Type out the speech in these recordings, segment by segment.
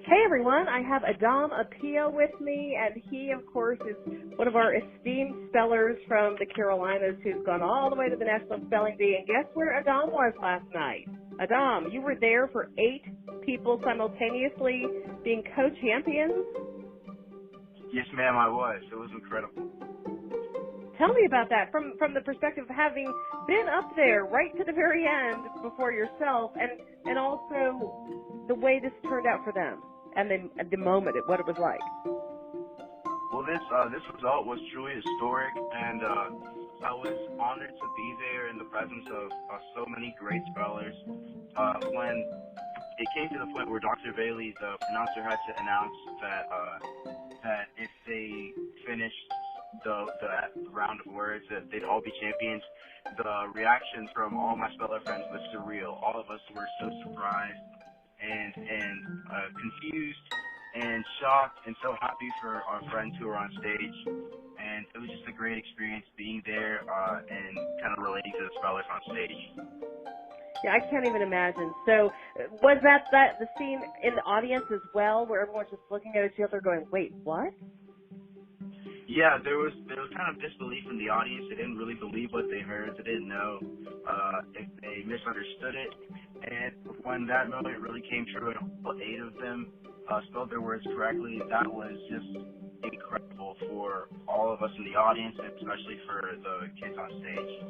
Hey everyone, I have Adom Appiah with me, and he, of course, is one of our esteemed spellers from the Carolinas who's gone all the way to the National Spelling Bee. And guess where Adom was last night? Adom, you were there for 8 people simultaneously being co-champions? Yes, ma'am, I was. It was incredible. Tell me about that from the perspective of having been up there right to the very end before yourself, and also the way this turned out for them. And then at the moment, what it was like. Well, this result was truly historic, and I was honored to be there in the presence of so many great spellers. When it came to the point where Dr. Bailey, the announcer, had to announce that if they finished the round of words, that they'd all be champions, the reaction from all my speller friends was surreal. All of us were so surprised and confused and shocked and so happy for our friends who were on stage. And it was just a great experience being there and kind of relating to the spellers on stage. Yeah, I can't even imagine. So was that the scene in the audience as well, where everyone's just looking at each other going, wait, what? Yeah, there was kind of disbelief in the audience. They didn't really believe what they heard. They didn't know if they misunderstood it. And when that moment really came true and all 8 of them spelled their words correctly, that was just incredible for all of us in the audience, and especially for the kids on stage.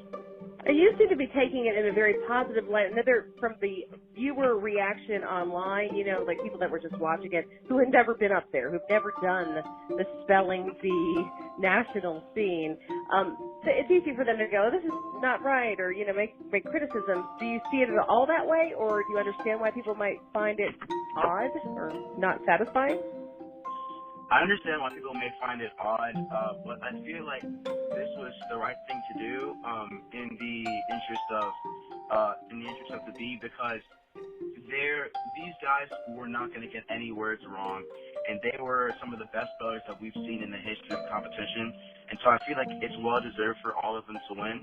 You seem to be taking it in a very positive light. Another from the viewer reaction online, like people that were just watching it, who had never been up there, who've never done the spelling bee national scene. So it's easy for them to go, this is not right, or make criticisms. Do you see it at all that way, or do you understand why people might find it odd or not satisfying? I understand why people may find it odd, but I feel like this was the right thing to do in the interest of the bee, because these guys were not going to get any words wrong, and they were some of the best spellers that we've seen in the history of competition. And so I feel like it's well deserved for all of them to win.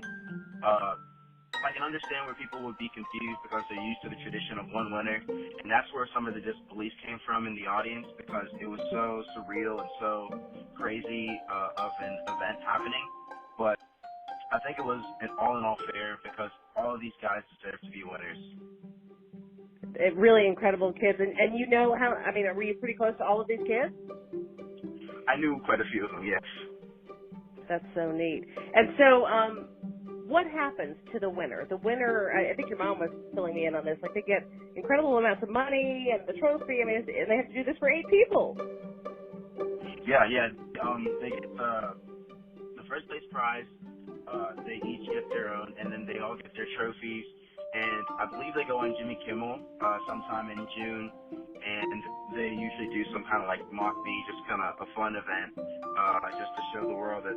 I can understand where people would be confused because they're used to the tradition of one winner, and that's where some of the disbelief came from in the audience, because it was so surreal and so crazy of an event happening. But I think it was an all in all fair, because all of these guys deserve to be winners. Really incredible kids, and were you pretty close to all of these kids? I knew quite a few of them, yes. That's so neat. And so, what happens to the winner? The winner, I think your mom was filling me in on this, like they get incredible amounts of money and the trophy, and they have to do this for 8 people. Yeah, they get the first place prize, they each get their own, and then they all get their trophies, and I believe they go on Jimmy Kimmel sometime in June, and they usually do some kind of like mock bee, just kind of a fun event, just to show the world that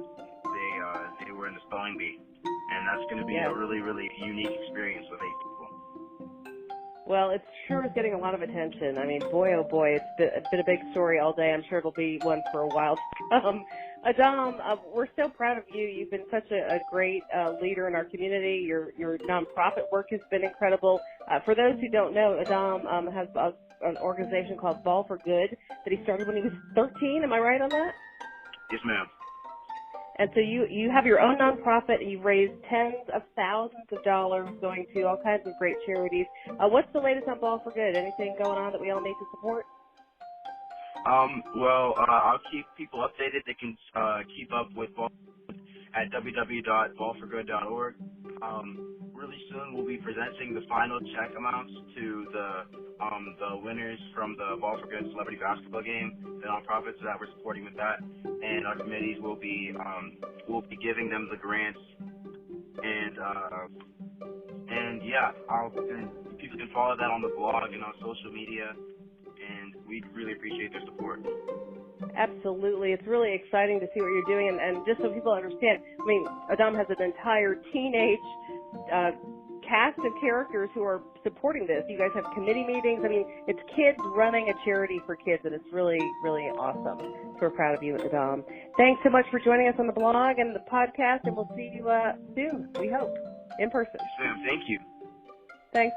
they were in the spelling bee. And that's going to be a really, really unique experience with 8 people. Well, it sure is getting a lot of attention. I mean, boy, oh boy, it's been a big story all day. I'm sure it'll be one for a while. Adom, we're so proud of you. You've been such a great leader in our community. Your nonprofit work has been incredible. For those who don't know, Adom has an organization called Ball for Good that he started when he was 13. Am I right on that? Yes, ma'am. And so you have your own nonprofit, and you've raised tens of thousands of dollars going to all kinds of great charities. What's the latest on Ball for Good? Anything going on that we all need to support? I'll keep people updated. They can keep up with Ball at www.ballforgood.org. Really soon we'll be presenting the final check amounts to the winners from the Ball for Good celebrity basketball game, the nonprofits that we're supporting with that, and our committees will be giving them the grants, and people can follow that on the blog and on social media, and we really appreciate their support. Absolutely. It's really exciting to see what you're doing. And just so people understand, I mean, Adom has an entire teenage cast of characters who are supporting this. You guys have committee meetings. I mean, it's kids running a charity for kids, and it's really, really awesome. So we're proud of you, Adom. Thanks so much for joining us on the blog and the podcast, and we'll see you soon, we hope, in person. Yes, ma'am. Thank you. Thanks.